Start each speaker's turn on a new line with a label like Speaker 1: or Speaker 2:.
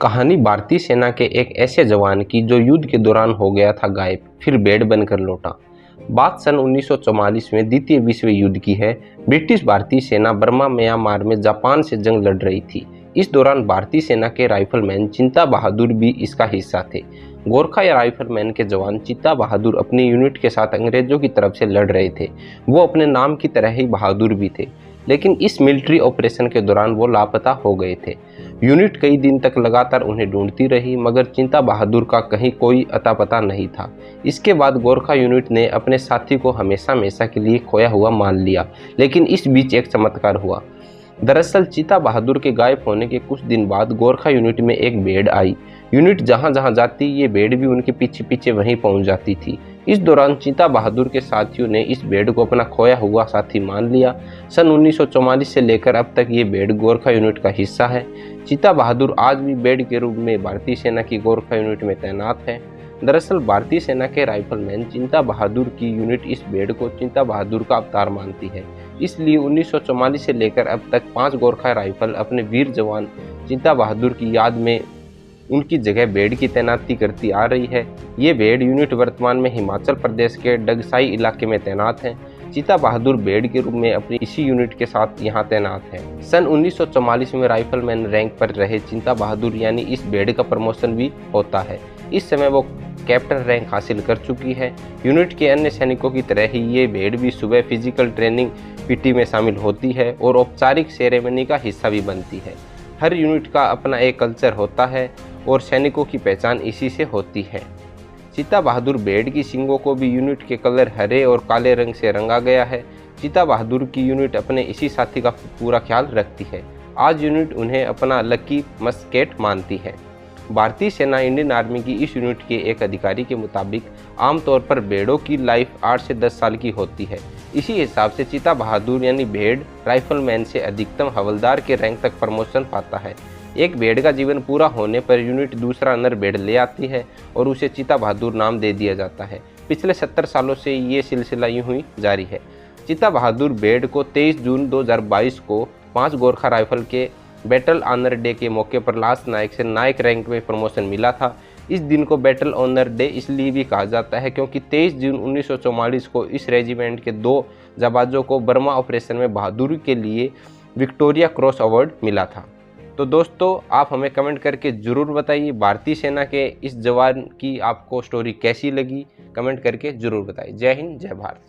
Speaker 1: कहानी भारतीय सेना के एक ऐसे जवान की जो युद्ध के दौरान हो गया था गायब, फिर बेड बनकर लौटा। बात सन 1944 में द्वितीय विश्व युद्ध की है। ब्रिटिश भारतीय सेना बर्मा म्यांमार में जापान से जंग लड़ रही थी। इस दौरान भारतीय सेना के राइफलमैन चिंता बहादुर भी इसका हिस्सा थे। गोरखा या राइफलमैन के जवान चित्ता बहादुर अपनी यूनिट के साथ अंग्रेजों की तरफ से लड़ रहे थे। वो अपने नाम की तरह ही बहादुर भी थे, लेकिन इस मिलिट्री ऑपरेशन के दौरान वो लापता हो गए थे। यूनिट कई दिन तक लगातार उन्हें ढूंढती रही, मगर चिंता बहादुर का कहीं कोई अता पता नहीं था। इसके बाद गोरखा यूनिट ने अपने साथी को हमेशा हमेशा के लिए खोया हुआ मान लिया, लेकिन इस बीच एक चमत्कार हुआ। दरअसल चित्ता बहादुर के गायब होने के कुछ दिन बाद गोरखा यूनिट में एक भेड़ आई। यूनिट जहां जहां जाती ये भेड़ भी उनके पीछे पीछे वहीं पहुंच जाती थी। इस दौरान चित्ता बहादुर के साथियों ने इस भेड़ को अपना खोया हुआ साथी मान लिया। सन 1944 से लेकर अब तक ये भेड़ गोरखा यूनिट का हिस्सा है। चित्ता बहादुर आज भी भेड़ के रूप में भारतीय सेना की गोरखा यूनिट में तैनात है। दरअसल भारतीय सेना के राइफलमैन चिंता बहादुर की यूनिट इस भेड़ को चिंता बहादुर का अवतार मानती है। इसलिए 1944 से लेकर अब तक 5 गोरखा राइफल अपने वीर जवान चिंता बहादुर की याद में उनकी जगह भेड़ की तैनाती करती आ रही है। ये भेड़ यूनिट वर्तमान में हिमाचल प्रदेश के डगसाई इलाके में तैनात है। चित्ता बहादुर भेड़ के रूप में अपनी इसी यूनिट के साथ यहाँ तैनात है। सन 1944 में राइफलमैन रैंक पर रहे चिंता बहादुर यानी इस भेड़ का प्रमोशन भी होता है। इस समय वो कैप्टन रैंक हासिल कर चुकी है। यूनिट के अन्य सैनिकों की तरह ही ये भेड़ भी सुबह फिजिकल ट्रेनिंग पीटी में शामिल होती है और औपचारिक सेरेमनी का हिस्सा भी बनती है। हर यूनिट का अपना एक कल्चर होता है और सैनिकों की पहचान इसी से होती है। चित्ता बहादुर भेड़ की सींगों को भी यूनिट के कलर हरे और काले रंग से रंगा गया है। चित्ता बहादुर की यूनिट अपने इसी साथी का पूरा ख्याल रखती है। आज यूनिट उन्हें अपना लकी मस्केट मानती है। भारतीय सेना इंडियन आर्मी की इस यूनिट के एक अधिकारी के मुताबिक आमतौर पर भेड़ों की लाइफ 8 से 10 साल की होती है। इसी हिसाब से चित्ता बहादुर यानी भेड़ राइफलमैन से अधिकतम हवलदार के रैंक तक प्रमोशन पाता है। एक भेड़ का जीवन पूरा होने पर यूनिट दूसरा नर भेड़ ले आती है और उसे चित्ता बहादुर नाम दे दिया जाता है। पिछले 70 सालों से ये सिलसिला यूं ही जारी है। चित्ता बहादुर भेड़ को 23 जून 2022 को 5 गोरखा राइफल के बैटल ऑनर डे के मौके पर लास्ट नायक से नायक रैंक में प्रमोशन मिला था। इस दिन को बैटल ऑनर डे इसलिए भी कहा जाता है क्योंकि 23 जून 1944 को इस रेजिमेंट के 2 जाबाजों को बर्मा ऑपरेशन में बहादुरी के लिए विक्टोरिया क्रॉस अवार्ड मिला था। तो दोस्तों, आप हमें कमेंट करके ज़रूर बताइए भारतीय सेना के इस जवान की आपको स्टोरी कैसी लगी। कमेंट करके ज़रूर बताइए। जय हिंद, जय भारत।